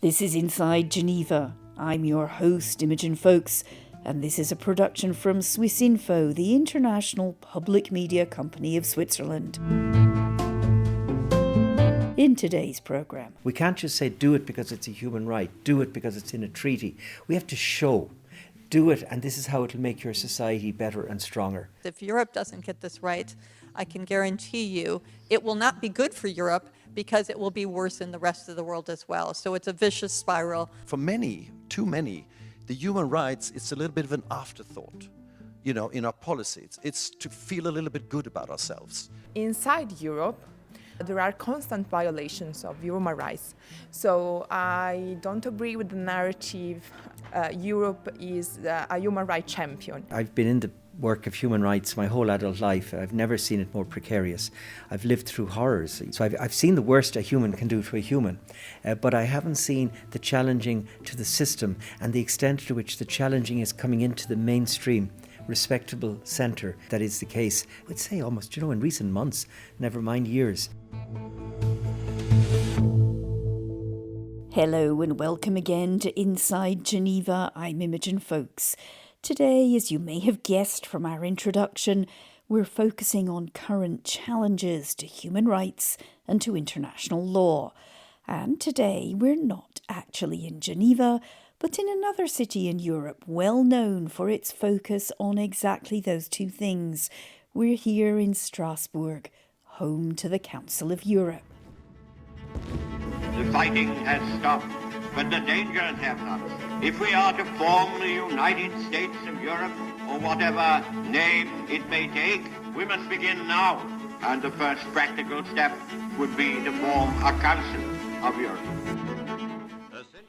This is Inside Geneva. I'm your host, Imogen Folks, and this is a production from Swissinfo, the international public media company of Switzerland. In today's programme, we can't just say do it because it's a human right, do it because it's in a treaty. We have to show, do it, and this is how it'll make your society better and stronger. If Europe doesn't get this right, I can guarantee you it will not be good for Europe because it will be worse in the rest of the world as well. So it's a vicious spiral. For many, too many, the human rights, it's a little bit of an afterthought, in our policies. It's to feel a little bit good about ourselves. Inside Europe, there are constant violations of human rights. So I don't agree with the narrative Europe is a human rights champion. I've been in the work of human rights my whole adult life. I've never seen it more precarious. I've lived through horrors. So I've seen the worst a human can do to a human, but I haven't seen the challenging to the system and the extent to which the challenging is coming into the mainstream respectable centre. That is the case, I'd say almost, in recent months, never mind years. hello and welcome again to Inside Geneva. I'm Imogen Folks. Today, as you may have guessed from our introduction, we're focusing on current challenges to human rights and to international law. And today, we're not actually in Geneva, but in another city in Europe well known for its focus on exactly those two things. We're here in Strasbourg, home to the Council of Europe. The fighting has stopped, but the dangers have not. If we are to form the United States of Europe, or whatever name it may take, we must begin now. And the first practical step would be to form a Council of Europe.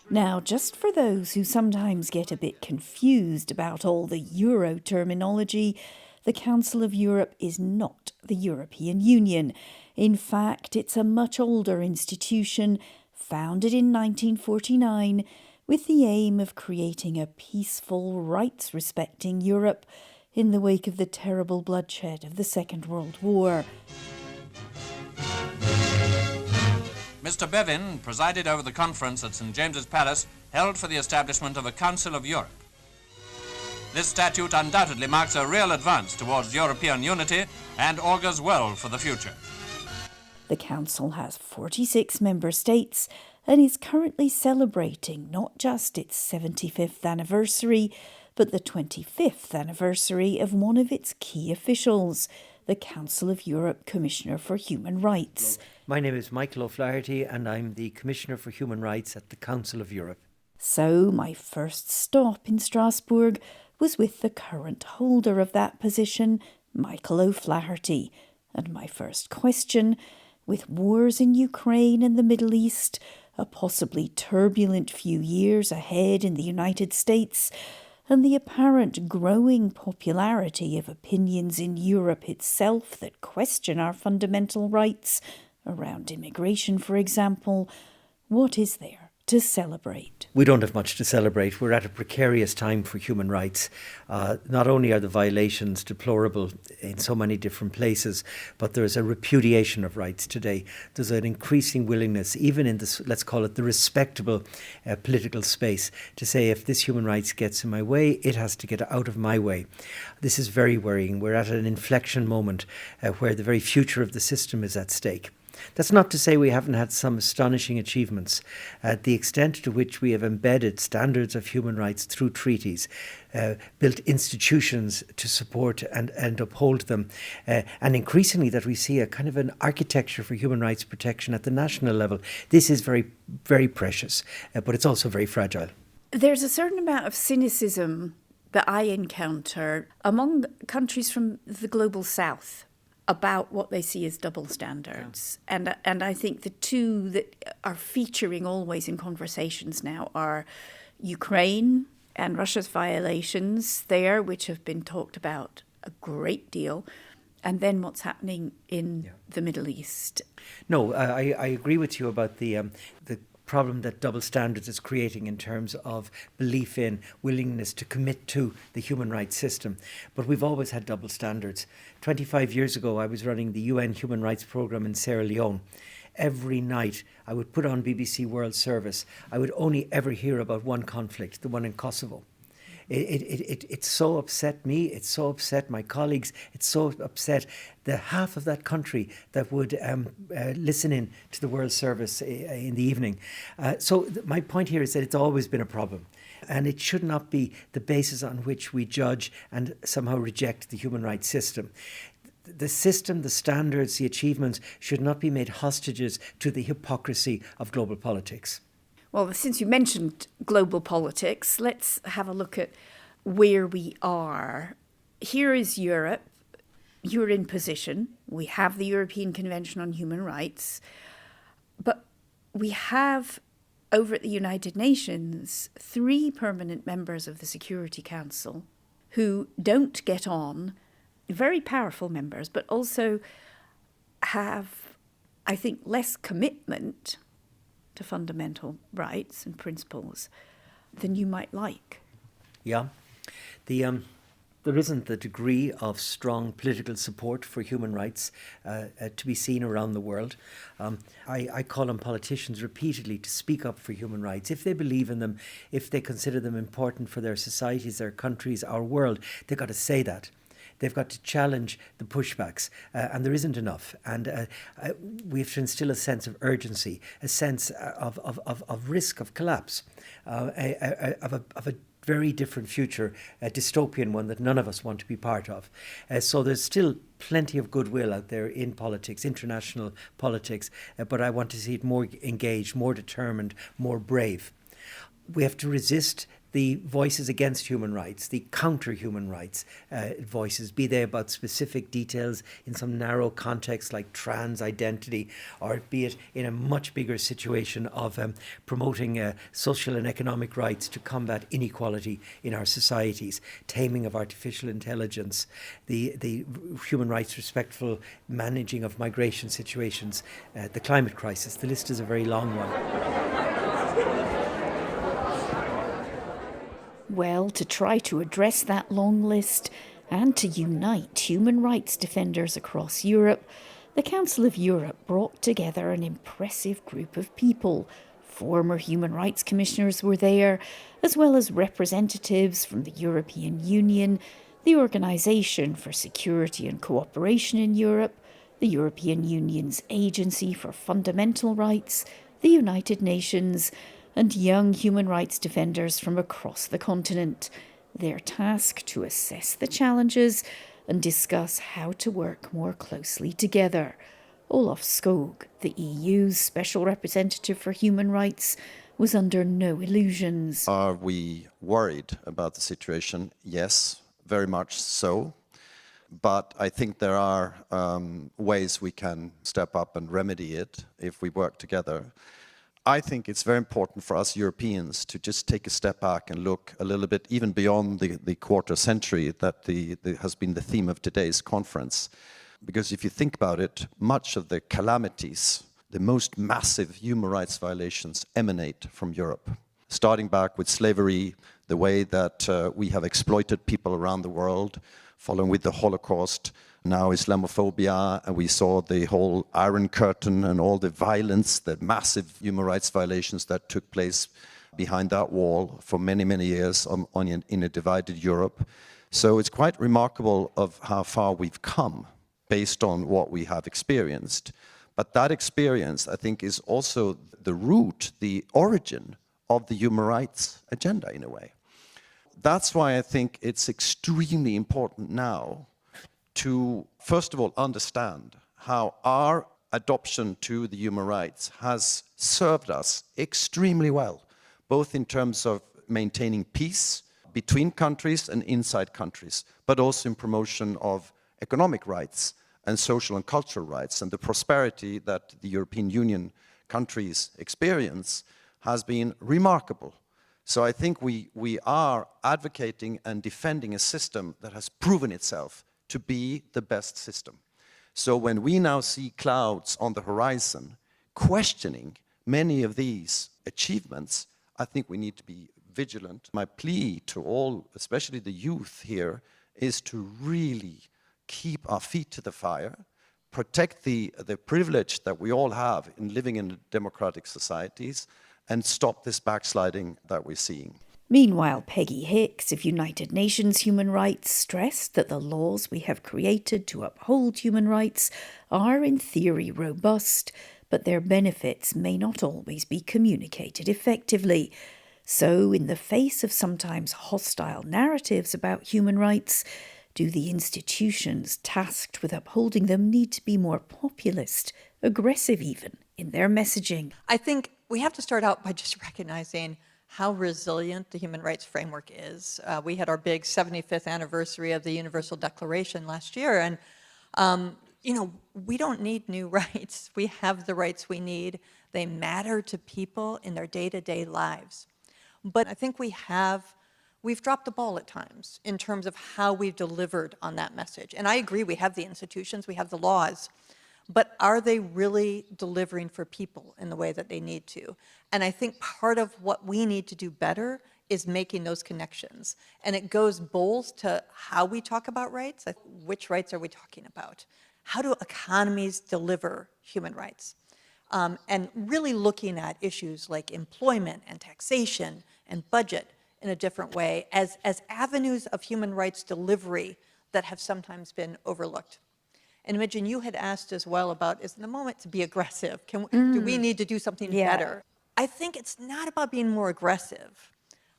Now, just for those who sometimes get a bit confused about all the Euro terminology, the Council of Europe is not the European Union. In fact, it's a much older institution, founded in 1949, with the aim of creating a peaceful, rights-respecting Europe in the wake of the terrible bloodshed of the Second World War. Mr. Bevin presided over the conference at St. James's Palace held for the establishment of a Council of Europe. This statute undoubtedly marks a real advance towards European unity and augurs well for the future. The Council has 46 member states and is currently celebrating not just its 75th anniversary, but the 25th anniversary of one of its key officials, the Council of Europe Commissioner for Human Rights. My name is Michael O'Flaherty and I'm the Commissioner for Human Rights at the Council of Europe. So my first stop in Strasbourg was with the current holder of that position, Michael O'Flaherty. And my first question, with wars in Ukraine and the Middle East, a possibly turbulent few years ahead in the United States, and the apparent growing popularity of opinions in Europe itself that question our fundamental rights, around immigration, for example, what is there to celebrate? We don't have much to celebrate. We're at a precarious time for human rights. Not only are the violations deplorable in so many different places, but there's a repudiation of rights today. There's an increasing willingness, even in this, let's call it the respectable political space, to say if this human rights gets in my way, it has to get out of my way. This is very worrying. We're at an inflection moment where the very future of the system is at stake. That's not to say we haven't had some astonishing achievements. The extent to which we have embedded standards of human rights through treaties, built institutions to support and uphold them, and increasingly that we see a kind of an architecture for human rights protection at the national level. This is very, very precious, but it's also very fragile. There's a certain amount of cynicism that I encounter among countries from the global south about what they see as double standards. Yeah. And I think the two that are featuring always in conversations now are Ukraine and Russia's violations there, which have been talked about a great deal, and then what's happening in the Middle East. No, I agree with you about the problem that double standards is creating in terms of belief in, willingness to commit to the human rights system. But we've always had double standards. 25 years ago, I was running the UN Human Rights Programme in Sierra Leone. every night I would put on BBC World Service, I would only ever hear about one conflict, the one in Kosovo. It so upset me, it so upset my colleagues, it so upset the half of that country that would listen in to the World Service in the evening. My point here is that it's always been a problem. And it should not be the basis on which we judge and somehow reject the human rights system. The system, the standards, the achievements should not be made hostages to the hypocrisy of global politics. Well, since you mentioned global politics, let's have a look at where we are. Here is Europe. You're in position. We have the European Convention on Human Rights. But we have, over at the United Nations, 3 permanent members of the Security Council who don't get on, very powerful members, but also have, I think, less commitment to fundamental rights and principles than you might like. Yeah. There isn't the degree of strong political support for human rights to be seen around the world. I call on politicians repeatedly to speak up for human rights. If they believe in them, if they consider them important for their societies, their countries, our world, they've got to say that. They've got to challenge the pushbacks, and there isn't enough. And we have to instill a sense of urgency, a sense of risk of collapse, of a very different future, a dystopian one that none of us want to be part of. So there's still plenty of goodwill out there in politics, international politics, but I want to see it more engaged, more determined, more brave. We have to resist the voices against human rights, the counter-human rights voices, be they about specific details in some narrow context like trans identity, or be it in a much bigger situation of promoting social and economic rights to combat inequality in our societies, taming of artificial intelligence, the human rights respectful managing of migration situations, the climate crisis. The list is a very long one. Well, to try to address that long list and to unite human rights defenders across Europe, the Council of Europe brought together an impressive group of people. Former human rights commissioners were there, as well as representatives from the European Union, the Organisation for Security and Cooperation in Europe, the European Union's Agency for Fundamental Rights, the United Nations, and young human rights defenders from across the continent. Their task to assess the challenges and discuss how to work more closely together. Olaf Skog, the EU's Special Representative for Human Rights, was under no illusions. Are we worried about the situation? Yes, very much so. But I think there are ways we can step up and remedy it if we work together. I think it's very important for us Europeans to just take a step back and look a little bit even beyond the quarter century that has been the theme of today's conference. Because if you think about it, much of the calamities, the most massive human rights violations emanate from Europe. Starting back with slavery, the way that we have exploited people around the world, following with the Holocaust, now Islamophobia, and we saw the whole Iron Curtain and all the violence, the massive human rights violations that took place behind that wall for many, many years in a divided Europe. So it's quite remarkable of how far we've come based on what we have experienced. But that experience, I think, is also the root, the origin of the human rights agenda in a way. That's why I think it's extremely important now to, first of all, understand how our adoption to the human rights has served us extremely well, both in terms of maintaining peace between countries and inside countries, but also in promotion of economic rights and social and cultural rights. And the prosperity that the European Union countries experience has been remarkable. So I think we are advocating and defending a system that has proven itself to be the best system. So when we now see clouds on the horizon questioning many of these achievements, I think we need to be vigilant. My plea to all, especially the youth here, is to really keep our feet to the fire, protect the privilege that we all have in living in democratic societies and stop this backsliding that we're seeing. Meanwhile, Peggy Hicks of United Nations Human Rights stressed that the laws we have created to uphold human rights are in theory robust, but their benefits may not always be communicated effectively. So, in the face of sometimes hostile narratives about human rights, do the institutions tasked with upholding them need to be more populist, aggressive even, in their messaging? I think we have to start out by just recognizing how resilient the human rights framework is. We had our big 75th anniversary of the Universal Declaration last year, and we don't need new rights. We have the rights we need. They matter to people in their day-to-day lives. But I think we've dropped the ball at times in terms of how we've delivered on that message. And I agree, we have the institutions, we have the laws, but are they really delivering for people in the way that they need to? And I think part of what we need to do better is making those connections. And it goes both to how we talk about rights, which rights are we talking about? How do economies deliver human rights? And really looking at issues like employment and taxation and budget in a different way as avenues of human rights delivery that have sometimes been overlooked. And Imogen, you had asked as well about, is it the moment to be aggressive? Do we need to do something better? I think it's not about being more aggressive.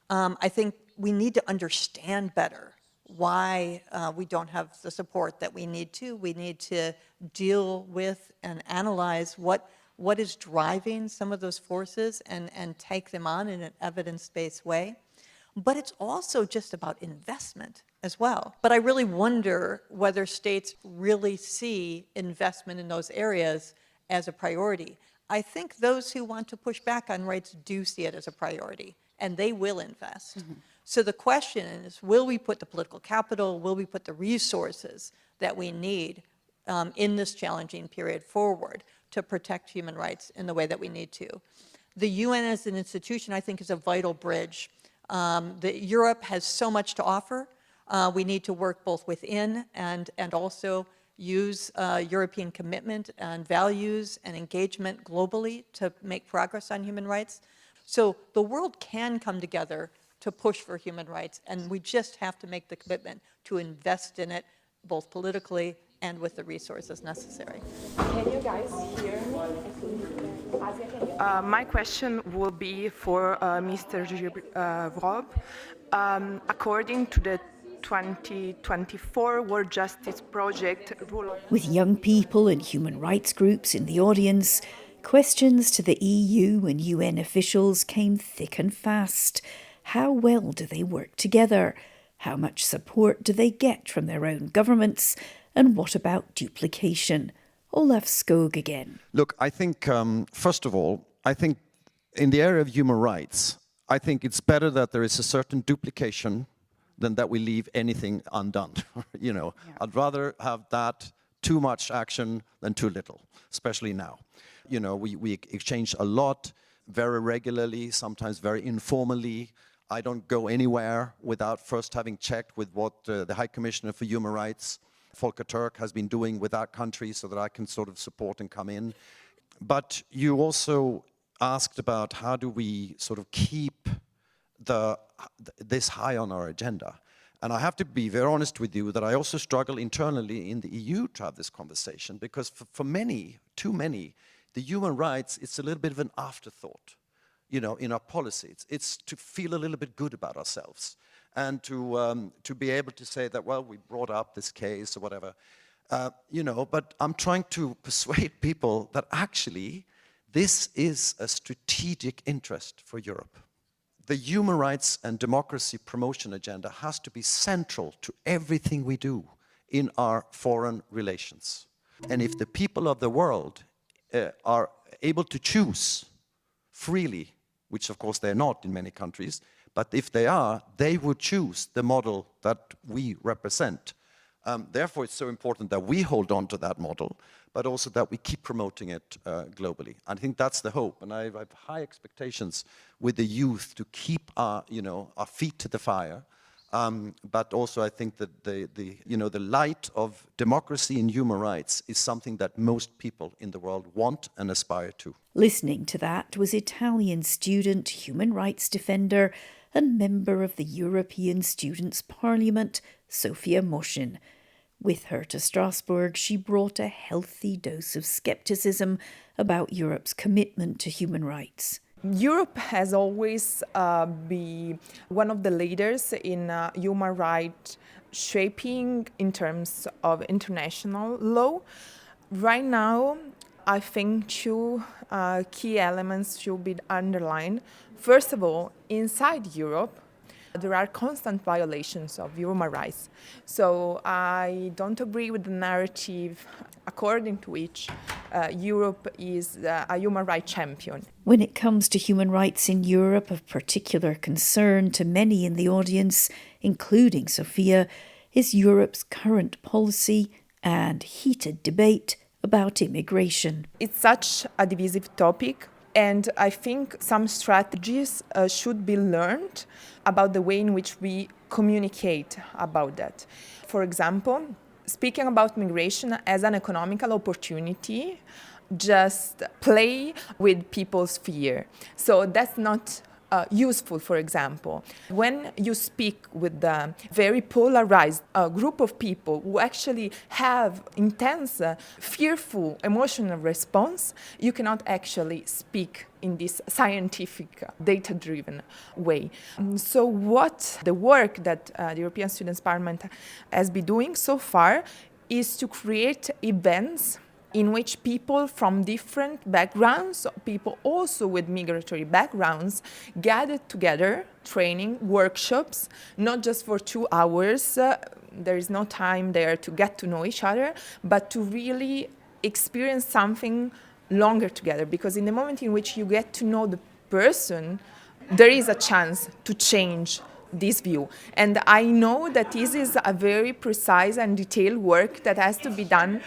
I think we need to understand better why we don't have the support that we need to. We need to deal with and analyze what is driving some of those forces and take them on in an evidence-based way. But it's also just about investment as well. But I really wonder whether states really see investment in those areas as a priority. I think those who want to push back on rights do see it as a priority, and they will invest. Mm-hmm. So the question is, will we put the political capital, will we put the resources that we need in this challenging period forward to protect human rights in the way that we need to? The UN as an institution, I think, is a vital bridge. Europe has so much to offer. We need to work both within and also use European commitment and values and engagement globally to make progress on human rights. So the world can come together to push for human rights, and we just have to make the commitment to invest in it, both politically and with the resources necessary. Can you guys hear me? My question will be for Mr. Vrob. According to the 2024 World Justice Project rule. With young people and human rights groups in the audience, questions to the EU and UN officials came thick and fast. How well do they work together? How much support do they get from their own governments? And what about duplication? Olaf Skog again. Look, I think, first of all, I think in the area of human rights, I think it's better that there is a certain duplication than that we leave anything undone. I'd rather have that too much action than too little, especially now. We exchange a lot, very regularly, sometimes very informally. I don't go anywhere without first having checked with what the High Commissioner for Human Rights, Volker Turk, has been doing with that country so that I can sort of support and come in. But you also asked about how do we sort of keep this high on our agenda. And I have to be very honest with you that I also struggle internally in the EU to have this conversation, because for many, too many, the human rights, it's a little bit of an afterthought, in our policy. It's to feel a little bit good about ourselves and to be able to say that, well, we brought up this case or whatever, but I'm trying to persuade people that actually this is a strategic interest for Europe. The human rights and democracy promotion agenda has to be central to everything we do in our foreign relations. And if the people of the world are able to choose freely, which of course they're not in many countries, but if they are, they would choose the model that we represent. Therefore, it's so important that we hold on to that model, but also that we keep promoting it globally. I think that's the hope, and I have high expectations with the youth to keep our feet to the fire but also I think that the light of democracy and human rights is something that most people in the world want and aspire to. Listening to that was Italian student, human rights defender, and member of the European Students' Parliament, Sofia Moshin. With her to Strasbourg, she brought a healthy dose of scepticism about Europe's commitment to human rights. Europe has always been one of the leaders in human rights shaping in terms of international law. Right now, I think two key elements should be underlined. First of all, inside Europe, there are constant violations of human rights. So I don't agree with the narrative according to which Europe is a human rights champion. When it comes to human rights in Europe, of particular concern to many in the audience, including Sofia, is Europe's current policy and heated debate about immigration. It's such a divisive topic, and I think some strategies should be learned about the way in which we communicate about that. For example, speaking about migration as an economical opportunity, just play with people's fear. So that's not useful, for example. When you speak with a very polarized group of people who actually have intense, fearful emotional response, you cannot actually speak in this scientific, data-driven way. So what the work that the European Students' Parliament has been doing so far is to create events in which people from different backgrounds, people also with migratory backgrounds, gathered together, training, workshops, not just for 2 hours, there is no time there to get to know each other, but to really experience something longer together. Because in the moment in which you get to know the person, there is a chance to change this view. And I know that this is a very precise and detailed work that has to be done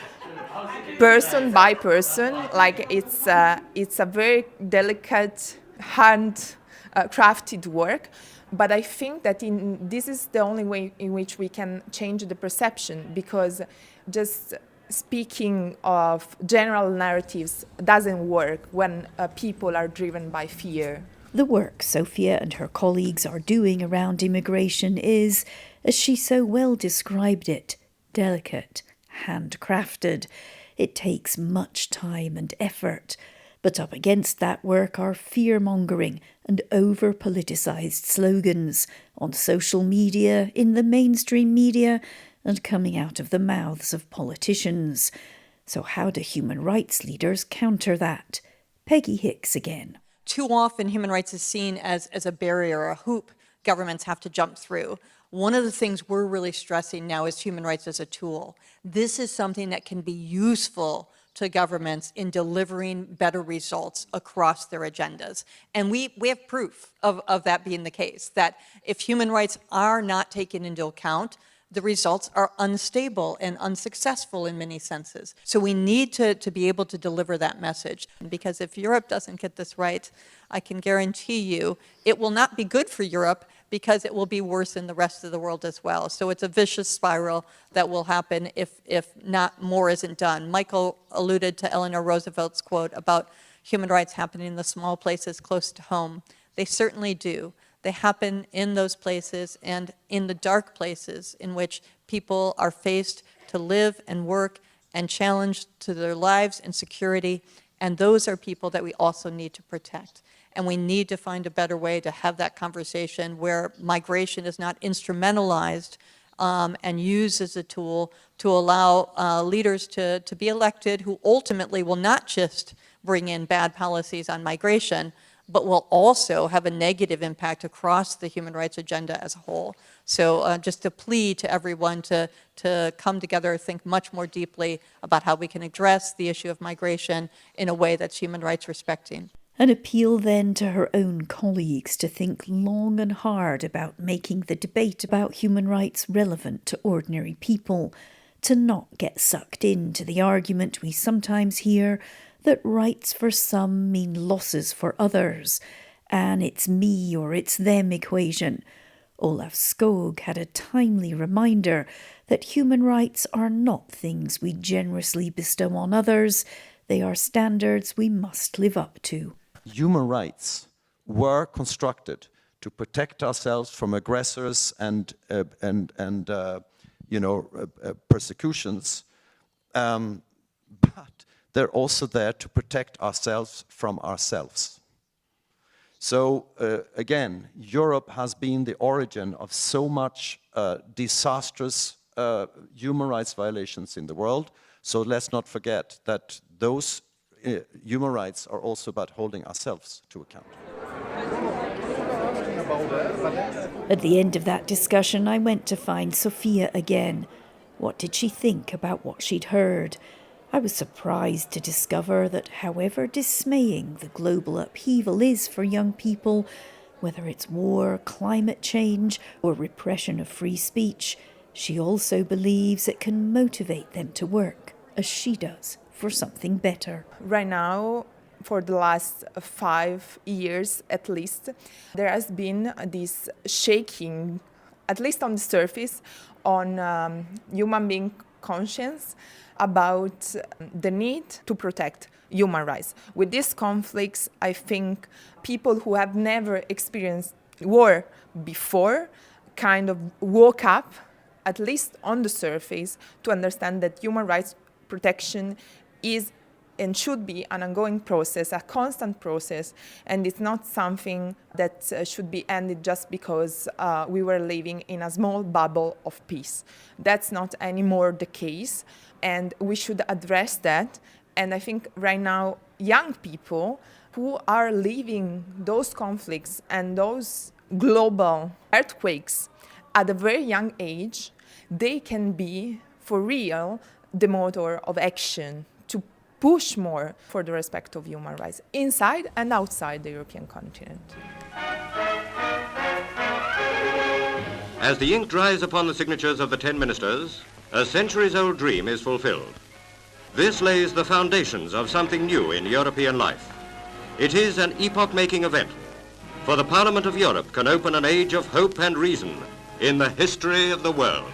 person by person. Like it's a very delicate, hand-crafted work. But I think that this is the only way in which we can change the perception, because just speaking of general narratives doesn't work when people are driven by fear. The work Sofia and her colleagues are doing around immigration is, as she so well described it, delicate, handcrafted. It takes much time and effort. But up against that work are fear-mongering and over-politicised slogans on social media, in the mainstream media, and coming out of the mouths of politicians. So how do human rights leaders counter that? Peggy Hicks again. Too often, human rights is seen as a barrier, a hoop governments have to jump through. One of the things we're really stressing now is human rights as a tool. This is something that can be useful to governments in delivering better results across their agendas. And we have proof of that being the case, that if human rights are not taken into account, the results are unstable and unsuccessful in many senses. So we need to be able to deliver that message. Because if Europe doesn't get this right, I can guarantee you it will not be good for Europe, because it will be worse in the rest of the world as well. So it's a vicious spiral that will happen if not more isn't done. Michael alluded to Eleanor Roosevelt's quote about human rights happening in the small places close to home. They certainly do. They happen in those places and in the dark places in which people are faced to live and work and challenged to their lives and security. And those are people that we also need to protect. And we need to find a better way to have that conversation where migration is not instrumentalized and used as a tool to allow leaders to be elected who ultimately will not just bring in bad policies on migration, but will also have a negative impact across the human rights agenda as a whole. So just a plea to everyone to come together, think much more deeply about how we can address the issue of migration in a way that's human rights respecting. An appeal then to her own colleagues to think long and hard about making the debate about human rights relevant to ordinary people, to not get sucked into the argument we sometimes hear that rights for some mean losses for others, and it's me or it's them equation. Olaf Skog had a timely reminder that human rights are not things we generously bestow on others. They are standards we must live up to. Human rights were constructed to protect ourselves from aggressors and persecutions, but they're also there to protect ourselves from ourselves. So again, Europe has been the origin of so much disastrous human rights violations in the world. So let's not forget that those human rights are also about holding ourselves to account. At the end of that discussion, I went to find Sophia again. What did she think about what she'd heard? I was surprised to discover that however dismaying the global upheaval is for young people, whether it's war, climate change, or repression of free speech, she also believes it can motivate them to work, as she does, for something better. Right now, for the last 5 years at least, there has been this shaking, at least on the surface, on human being conscience about the need to protect human rights. With these conflicts, I think people who have never experienced war before kind of woke up, at least on the surface, to understand that human rights protection is and should be an ongoing process, a constant process, and it's not something that should be ended just because we were living in a small bubble of peace. That's not anymore the case, and we should address that. And I think right now, young people who are living those conflicts and those global earthquakes at a very young age, they can be, for real, the motor of action to push more for the respect of human rights inside and outside the European continent. As the ink dries upon the signatures of the 10 ministers, a centuries-old dream is fulfilled. This lays the foundations of something new in European life. It is an epoch-making event, for the Parliament of Europe can open an age of hope and reason in the history of the world.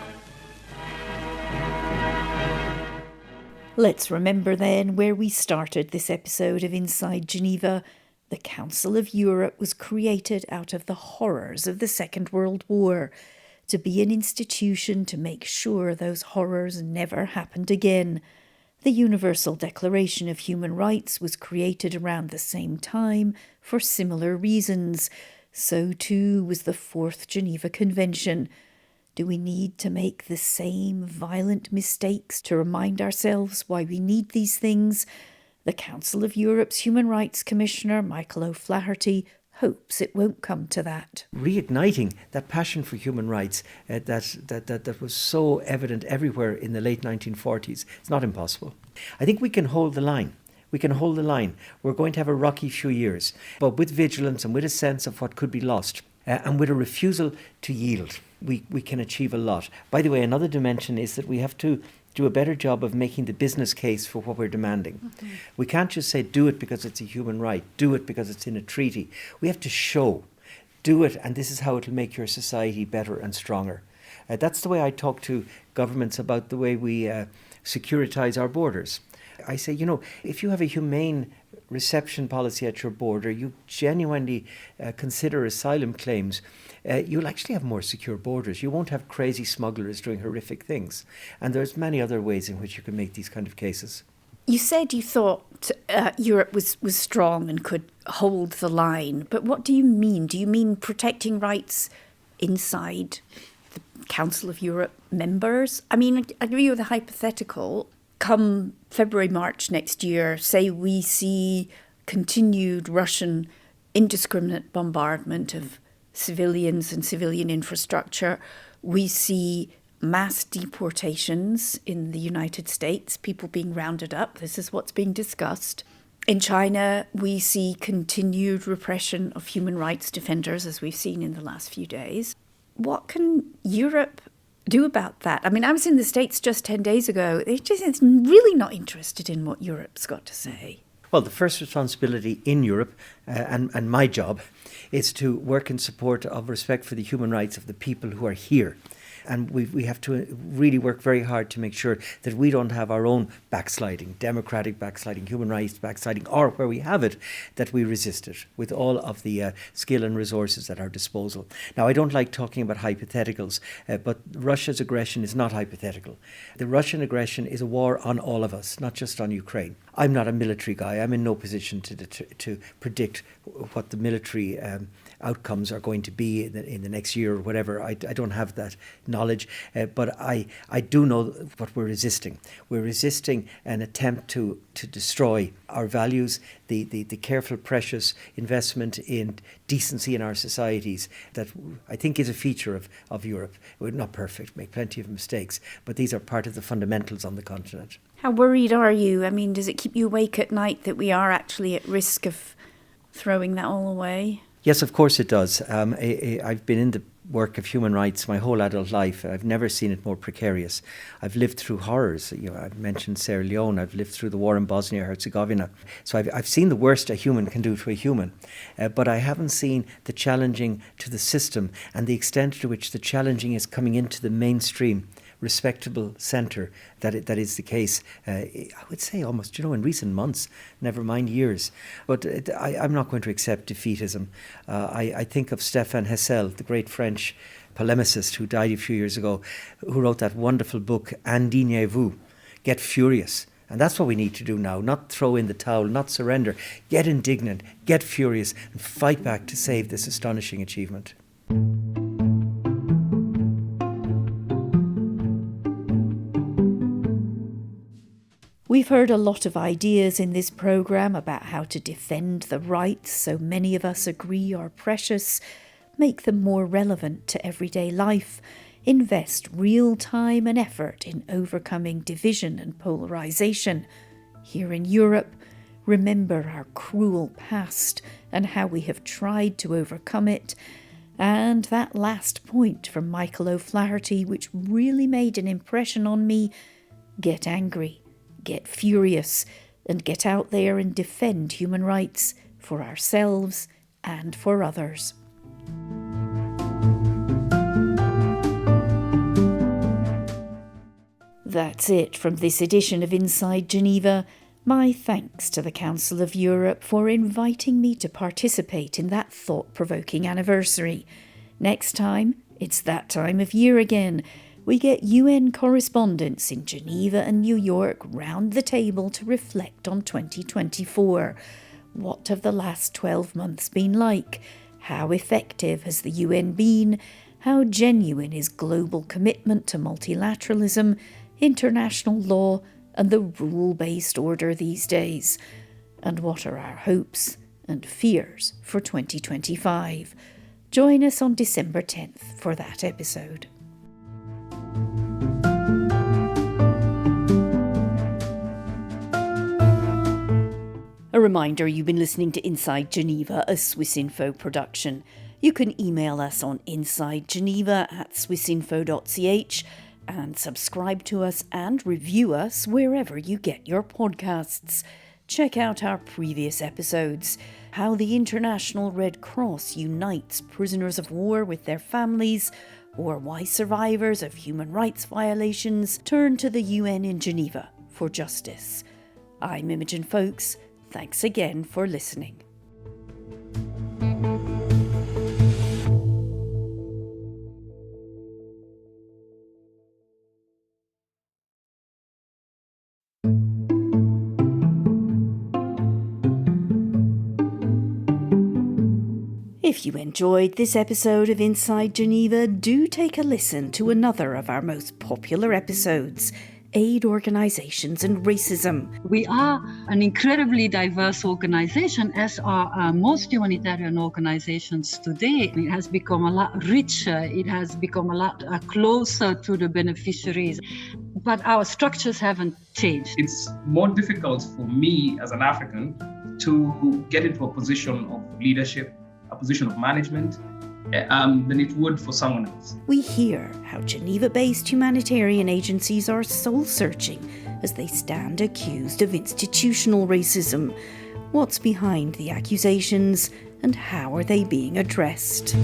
Let's remember then where we started this episode of Inside Geneva. The Council of Europe was created out of the horrors of the Second World War, to be an institution to make sure those horrors never happened again. The Universal Declaration of Human Rights was created around the same time for similar reasons. So too was the Fourth Geneva Convention. Do we need to make the same violent mistakes to remind ourselves why we need these things? The Council of Europe's Human Rights Commissioner, Michael O'Flaherty, hopes it won't come to that. Reigniting that passion for human rights that was so evident everywhere in the late 1940s, it's not impossible. I think we can hold the line. We can hold the line. We're going to have a rocky few years, but with vigilance and with a sense of what could be lost, and with a refusal to yield, we can achieve a lot. By the way, another dimension is that we have to do a better job of making the business case for what we're demanding. Mm-hmm. We can't just say, do it because it's a human right, do it because it's in a treaty. We have to show, do it, and this is how it'll make your society better and stronger. That's the way I talk to governments about the way we securitize our borders. I say, if you have a humane reception policy at your border, you genuinely consider asylum claims, you'll actually have more secure borders. You won't have crazy smugglers doing horrific things. And there's many other ways in which you can make these kind of cases. You said you thought Europe was strong and could hold the line, but what do you mean? Do you mean protecting rights inside the Council of Europe members? I mean, I agree with the hypothetical. Come February, March next year, say we see continued Russian indiscriminate bombardment of civilians and civilian infrastructure. We see mass deportations in the United States, people being rounded up. This is what's being discussed. In China, we see continued repression of human rights defenders, as we've seen in the last few days. What can Europe do about that? I mean, I was in the States just 10 days ago. It's really not interested in what Europe's got to say. Well, the first responsibility in Europe, and my job, is to work in support of respect for the human rights of the people who are here. And we have to really work very hard to make sure that we don't have our own backsliding, democratic backsliding, human rights backsliding, or where we have it, that we resist it with all of the skill and resources at our disposal. Now, I don't like talking about hypotheticals, but Russia's aggression is not hypothetical. The Russian aggression is a war on all of us, not just on Ukraine. I'm not a military guy. I'm in no position to predict what the military outcomes are going to be in the next year or whatever. I don't have that knowledge, but I do know what we're resisting. We're resisting an attempt to destroy our values, the careful, precious investment in decency in our societies that I think is a feature of Europe. We're not perfect, make plenty of mistakes, but these are part of the fundamentals on the continent. How worried are you? I mean, does it keep you awake at night that we are actually at risk of throwing that all away? Yes, of course it does. I've been in the work of human rights my whole adult life. I've never seen it more precarious. I've lived through horrors. I've mentioned Sierra Leone. I've lived through the war in Bosnia-Herzegovina. So I've seen the worst a human can do to a human. But I haven't seen the challenging to the system and the extent to which the challenging is coming into the mainstream respectable centre that is the case, I would say almost, in recent months, never mind years. But I'm not going to accept defeatism. I think of Stéphane Hessel, the great French polemicist who died a few years ago, who wrote that wonderful book, Indignez-vous, Get Furious. And that's what we need to do now, not throw in the towel, not surrender. Get indignant, get furious, and fight back to save this astonishing achievement. We've heard a lot of ideas in this programme about how to defend the rights so many of us agree are precious, make them more relevant to everyday life, invest real time and effort in overcoming division and polarisation. Here in Europe, remember our cruel past and how we have tried to overcome it. And that last point from Michael O'Flaherty, which really made an impression on me, get angry. Get furious and get out there and defend human rights for ourselves and for others. That's it from this edition of Inside Geneva. My thanks to the Council of Europe for inviting me to participate in that thought-provoking anniversary. Next time, it's that time of year again. We get UN correspondents in Geneva and New York round the table to reflect on 2024. What have the last 12 months been like? How effective has the UN been? How genuine is global commitment to multilateralism, international law, and the rule-based order these days? And what are our hopes and fears for 2025? Join us on December 10th for that episode. A reminder, you've been listening to Inside Geneva, a Swiss Info production. You can email us on insidegeneva@swissinfo.ch and subscribe to us and review us wherever you get your podcasts. Check out our previous episodes, how the International Red Cross unites prisoners of war with their families, or why survivors of human rights violations turn to the UN in Geneva for justice. I'm Imogen Folks. Thanks again for listening. If you enjoyed this episode of Inside Geneva, do take a listen to another of our most popular episodes, Aid Organizations and Racism. We are an incredibly diverse organization, as are most humanitarian organizations today. It has become a lot richer. It has become a lot closer to the beneficiaries. But our structures haven't changed. It's more difficult for me as an African to get into a position of leadership, a position of management, than it would for someone else. We hear how Geneva-based humanitarian agencies are soul-searching as they stand accused of institutional racism. What's behind the accusations and how are they being addressed?